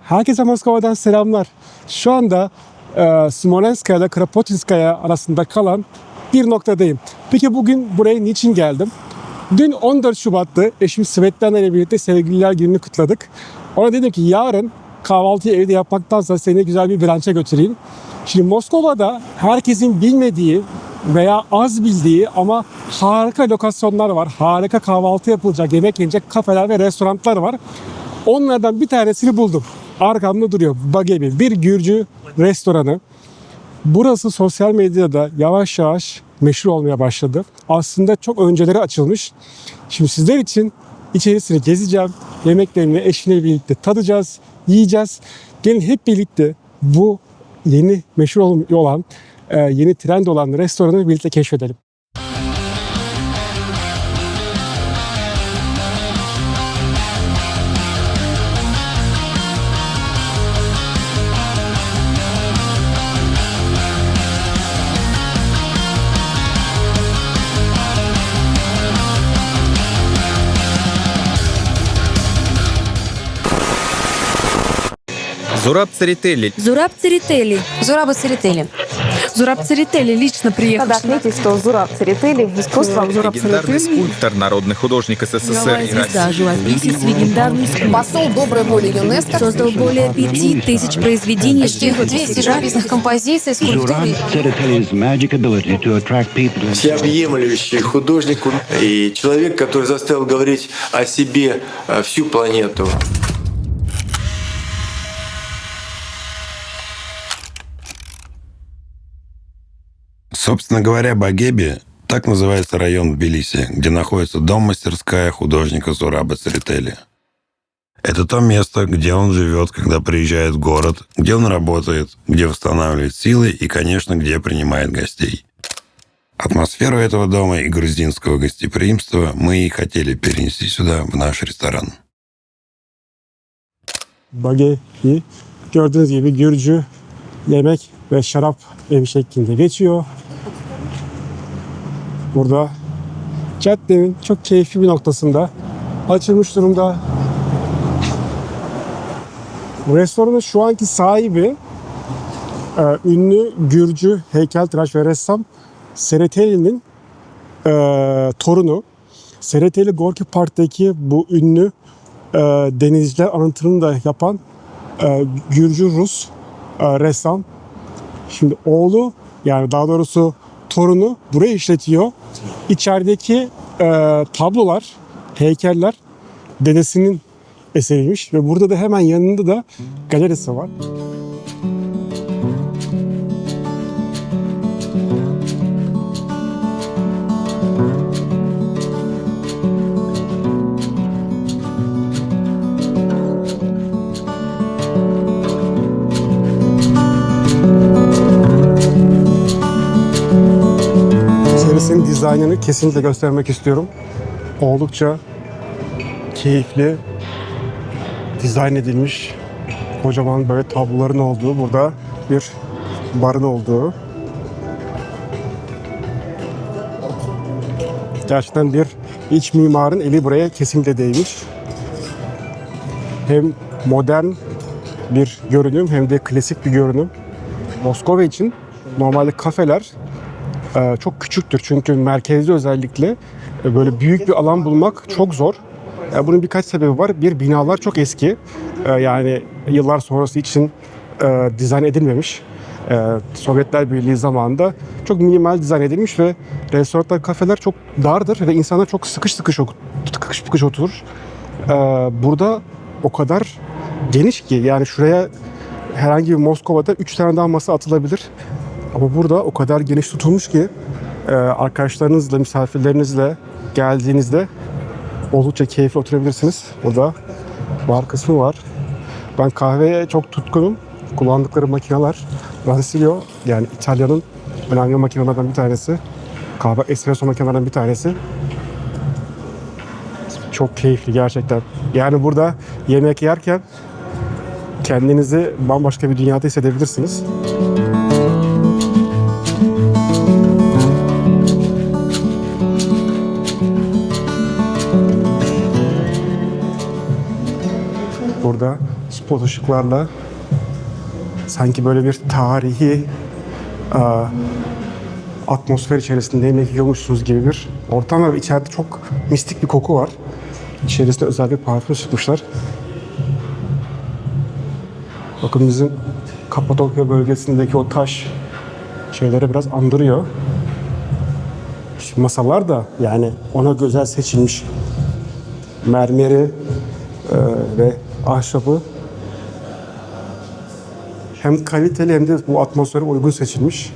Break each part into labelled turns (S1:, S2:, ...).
S1: Herkese Moskova'dan selamlar. Şu anda Smolenskaya ile Kropotkinskaya arasında kalan bir noktadayım. Peki bugün buraya niçin geldim? Dün 14 Şubat'tı. Eşim Svetlana ile birlikte Sevgililer Günü'nü kutladık. Ona dedim ki yarın kahvaltıyı evde yapmaktansa seni güzel bir brunch'a götüreyim. Şimdi Moskova'da herkesin bilmediği veya az bildiği ama harika lokasyonlar var. Harika kahvaltı yapılacak, yemek yenecek kafeler ve restoranlar var. Onlardan bir tanesini buldum. Arkamda duruyor. Bagebi, bir Gürcü restoranı. Burası sosyal medyada yavaş yavaş meşhur olmaya başladı. Aslında çok önceleri açılmış. Şimdi sizler için içerisini gezeceğim. Yemeklerini eşimle birlikte tadacağız, yiyeceğiz. Gelin hep birlikte bu yeni meşhur olan, yeni trend olan restoranı birlikte keşfedelim.
S2: Зураб Церетели.
S3: Зураб Церетели.
S4: Зураба Церетели.
S3: Зураб Церетели лично приехал.
S4: Надо отметить, что Зураб Церетели искусство
S2: Легендарный скульптор, народный художник СССР
S3: Мировая
S2: и
S3: звезда,
S2: России.
S3: живописец, легендарный скульптор.
S4: посол доброй воли ЮНЕСКО.
S3: Создал более 5000 произведений,
S4: Почти 200 живописных композиций,
S5: Zurab
S4: скульптуры.
S5: Tsereteli's magic ability to attract people.
S6: Всеобъемлющий художник и человек, который заставил говорить о себе всю планету.
S7: Собственно говоря, Багеби – так называется район в Тбилиси, где находится дом-мастерская художника Зураба Церетели. Это то место, где он живет, когда приезжает в город, где он работает, где восстанавливает силы и, конечно, где принимает гостей. Атмосферу этого дома и грузинского гостеприимства мы и хотели перенести сюда, в наш ресторан.
S1: Bagebi gördüğünüz gibi Gürcü yemek ve şarap evi şeklinde geçiyor. Burada caddenin çok keyifli bir noktasında açılmış durumda. Bu restoranın şu anki sahibi ünlü Gürcü heykeltıraş ve ressam Sereteli'nin torunu. Sereteli Gorki Park'taki bu ünlü denizciler anıtını da yapan Gürcü Rus ressam. Şimdi oğlu, yani daha doğrusu torunu burayı işletiyor. İçerideki tablolar, heykeller dedesinin eseriymiş ve burada da hemen yanında da galerisi var. İçerisinin dizaynını kesinlikle göstermek istiyorum. Oldukça keyifli, dizayn edilmiş, kocaman böyle tabloların olduğu, burada bir barın olduğu. Gerçekten bir iç mimarın eli buraya kesinlikle değmiş. Hem modern bir görünüm hem de klasik bir görünüm. Moskova için normalde kafeler çok küçüktür. Çünkü merkezde özellikle böyle büyük bir alan bulmak çok zor. Bunun birkaç sebebi var. Bir, binalar çok eski. Yani yıllar sonrası için dizayn edilmemiş. Sovyetler Birliği zamanında çok minimal dizayn edilmiş ve restoranlar, kafeler çok dardır ve insanlar çok sıkış sıkış oturur. Burada o kadar geniş ki, yani şuraya herhangi bir Moskova'da 3 tane daha masa atılabilir. Ama burada o kadar geniş tutulmuş ki arkadaşlarınızla, misafirlerinizle geldiğinizde oldukça keyifli oturabilirsiniz. Burada bar kısmı var. Ben kahveye çok tutkunum. Kullandıkları makineler Ransillo, yani İtalya'nın önemli makinelerden bir tanesi. Kahve espresso makinelerden bir tanesi. Çok keyifli gerçekten. Yani burada yemek yerken kendinizi bambaşka bir dünyada hissedebilirsiniz. spot ışıklarla sanki böyle bir tarihi atmosfer içerisinde yemek yiyormuşsunuz gibi bir ortam var. İçeride çok mistik bir koku var. İçerisinde özel bir parfüm sıkmışlar. Bakın bizim Kapadokya bölgesindeki o taş şeyleri biraz andırıyor. Şu masalar da yani ona güzel seçilmiş. Mermeri ve ahşabı hem kaliteli hem de bu atmosfere uygun seçilmiş.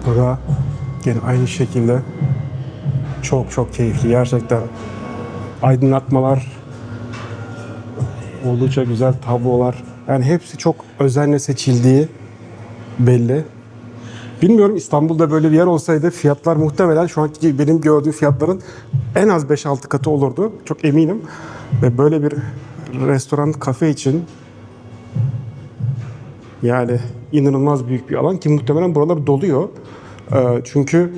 S1: Burada yine aynı şekilde çok keyifli gerçekten. Aydınlatmalar, oldukça güzel tablolar. Yani hepsi çok özenle seçildiği belli. Bilmiyorum, İstanbul'da böyle bir yer olsaydı fiyatlar muhtemelen şu anki benim gördüğüm fiyatların en az 5-6 katı olurdu. Çok eminim. Ve böyle bir restoran, kafe için yani inanılmaz büyük bir alan ki muhtemelen buralar doluyor. Çünkü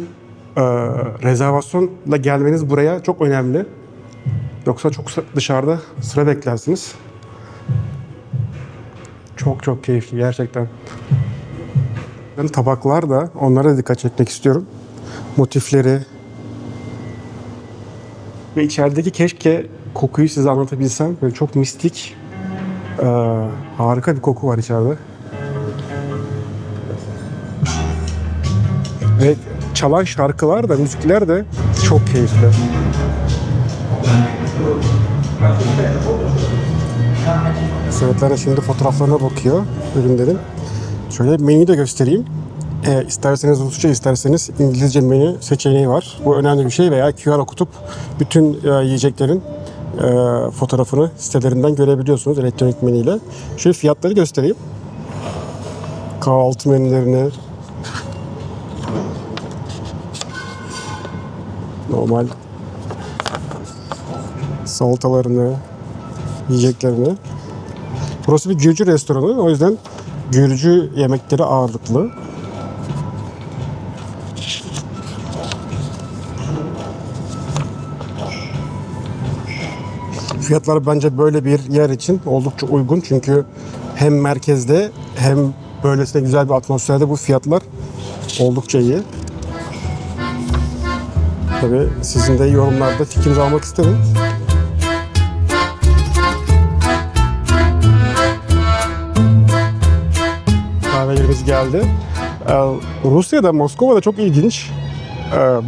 S1: rezervasyonla gelmeniz buraya çok önemli. Yoksa çok dışarıda sıra beklersiniz. Çok keyifli gerçekten. Ben tabaklar da onlara da dikkat çekmek istiyorum. Motifleri ve içerideki keşke kokuyu size anlatabilsem. Böyle çok mistik, harika bir koku var içeride. Ve çalan şarkılar da, müzikler de çok keyifli. Svetlana şimdi fotoğraflarına bakıyor ürünlerin. Şöyle menüyü de göstereyim. İsterseniz Rusça, isterseniz İngilizce menü seçeneği var. Bu önemli bir şey veya QR okutup bütün yiyeceklerin fotoğrafını sitelerinden görebiliyorsunuz elektronik menüyle. Şöyle fiyatları göstereyim. Kahvaltı menülerini, normal salatalarını, yiyeceklerini. Burası bir Gürcü restoranı. O yüzden Gürcü yemekleri ağırlıklı. Fiyatlar bence böyle bir yer için oldukça uygun. Çünkü hem merkezde hem böylesine güzel bir atmosferde bu fiyatlar oldukça iyi. Tabii sizin de yorumlarda fikrinizi almak isterim. Kahvelerimiz geldi. Rusya'da, Moskova'da çok ilginç.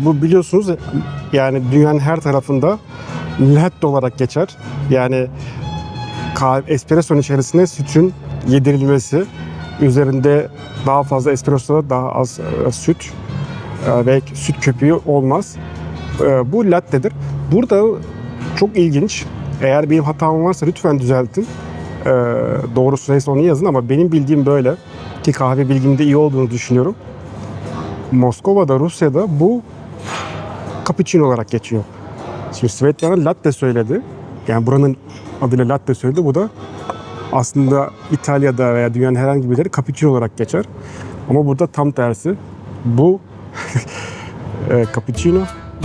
S1: Bu biliyorsunuz yani dünyanın her tarafında latte olarak geçer. Yani espresso'nun içerisinde sütün yedirilmesi, üzerinde daha fazla espresso'da daha az süt ve süt köpüğü olmaz. Bu latte'dir. Burada çok ilginç. Eğer benim hatam varsa lütfen düzeltin. Doğrusu neyse onu yazın ama benim bildiğim böyle. Ki kahve bilgimde iyi olduğunu düşünüyorum. Moskova'da, Rusya'da bu cappuccino olarak geçiyor. Şimdi Svetlana latte söyledi. Yani buranın adıyla latte söyledi. Bu da aslında İtalya'da veya dünyanın herhangi bir yeri cappuccino olarak geçer. Ama burada tam tersi. Bu cappuccino,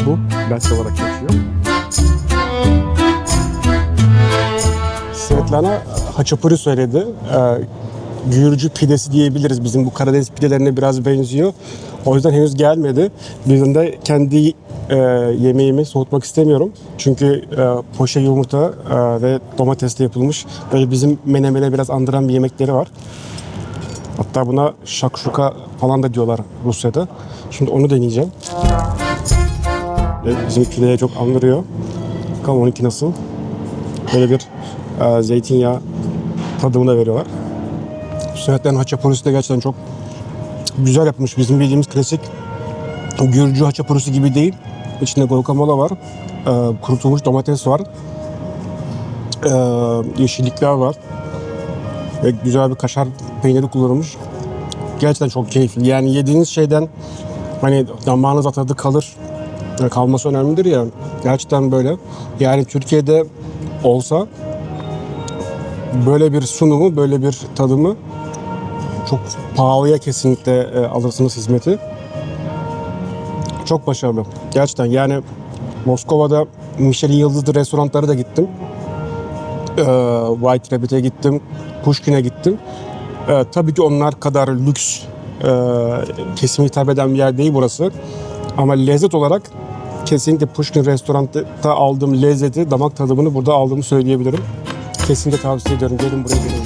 S1: bu latte olarak geçiyor. Svetlana haçapuri söyledi. Gürcü pidesi diyebiliriz. Bizim bu Karadeniz pidelerine biraz benziyor. O yüzden henüz gelmedi. Bizim de kendi yemeğimi soğutmak istemiyorum. Çünkü poşe yumurta ve domatesle yapılmış. Böyle bizim menemene biraz andıran bir yemekleri var. Hatta buna şakşuka falan da diyorlar Rusya'da. Şimdi onu deneyeceğim. Evet, bizim pideye çok andırıyor. Bakalım onunki nasıl. Böyle bir zeytinyağı tadımını veriyorlar. Svetlana haçapurisi de gerçekten çok güzel yapmış. Bizim bildiğimiz klasik Gürcü haçapurisi gibi değil. İçinde guacamole var. Kurutulmuş domates var. Yeşillikler var. Ve güzel bir kaşar peyniri kullanılmış. Gerçekten çok keyifli. Yani yediğiniz şeyden hani damağınıza tadı kalır. Yani kalması önemlidir ya. Gerçekten böyle. Yani Türkiye'de olsa böyle bir sunumu, böyle bir tadımı çok pahalıya kesinlikle alırsınız hizmeti. Çok başarılı. Gerçekten yani Moskova'da Michelin yıldızlı restoranlara da gittim. White Rabbit'e gittim. Pushkin'e gittim. Tabii ki onlar kadar lüks kesime hitap eden bir yer değil burası. Ama lezzet olarak kesinlikle Pushkin restoranda aldığım lezzeti, damak tadımını burada aldığımı söyleyebilirim. Kesinlikle tavsiye ediyorum. Gelin buraya gelin.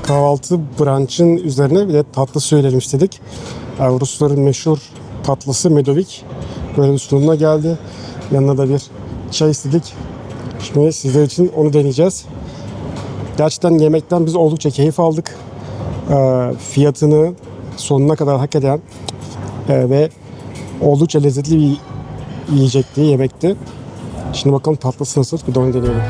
S1: Kahvaltı brunch'ın üzerine bir de tatlı söyleyelim istedik. Yani Rusların meşhur tatlısı medovik. Böyle bir sunumuna geldi. Yanına da bir çay istedik. Şimdi sizler için onu deneyeceğiz. Gerçekten yemekten biz oldukça keyif aldık. Fiyatını sonuna kadar hak eden ve oldukça lezzetli bir yiyecekti, yemekti. Şimdi bakalım tatlısı nasıl, bir de onu deneyelim.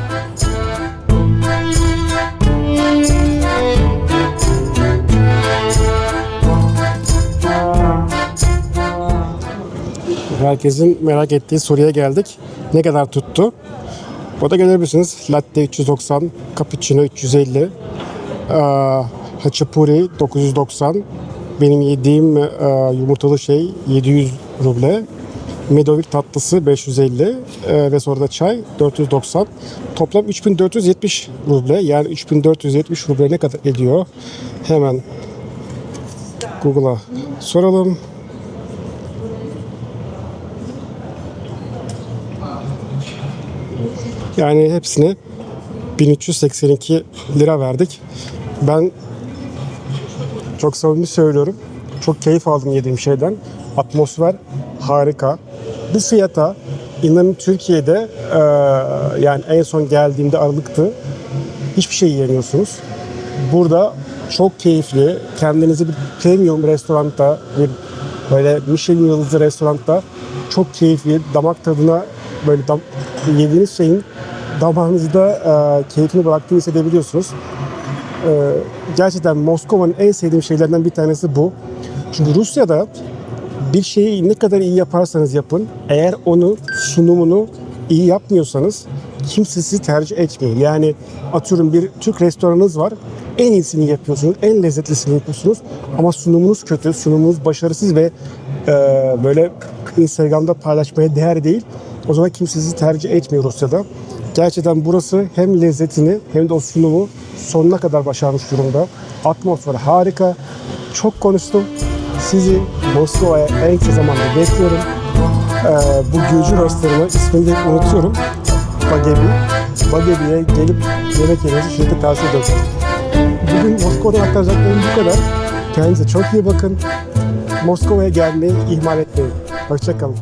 S1: Herkesin merak ettiği soruya geldik. Ne kadar tuttu? O da görebilirsiniz. Latte 390, cappuccino 350, haçapuri 990, benim yediğim yumurtalı şey 700 ruble, medovik tatlısı 550 ve sonra da çay 490. Toplam 3470 ruble. Yani 3470 ruble ne kadar ediyor? Hemen Google'a soralım. Yani hepsine 1382 lira verdik. Ben çok samimi söylüyorum. Çok keyif aldım yediğim şeyden. Atmosfer harika. Bu fiyata inanın Türkiye'de yani en son geldiğimde Aralık'tı. Hiçbir şey yiyemiyorsunuz. Burada çok keyifli. Kendinizi bir premium restoranda, bir böyle Michelin yıldızlı restoranda çok keyifli, damak tadına böyle yediğiniz şeyin damağınızda keyfini bıraktığını hissedebiliyorsunuz. Gerçekten Moskova'nın en sevdiğim şeylerden bir tanesi bu. Çünkü Rusya'da bir şeyi ne kadar iyi yaparsanız yapın, eğer onu sunumunu iyi yapmıyorsanız kimse sizi tercih etmiyor. Yani atıyorum bir Türk restoranınız var, en iyisini yapıyorsunuz, en lezzetlisini yapıyorsunuz ama sunumunuz kötü, sunumunuz başarısız ve böyle Instagram'da paylaşmaya değer değil. O zaman kimse sizi tercih etmiyor Rusya'da. Gerçekten burası hem lezzetini hem de o sunumu sonuna kadar başarmış durumda. Atmosfer harika. Çok konuştum. Sizi Moskova'ya en kısa zamanda bekliyorum. Bu Gürcü restoranı ismini de unutuyorum. Bagebi'ye gelip yemek yemenizi şirkete tavsiye ediyorum. Bugün Moskova'dan aktaracaklarım bu kadar. Kendinize çok iyi bakın. Moskova'ya gelmeyi ihmal etmeyin. Hoşça kalın.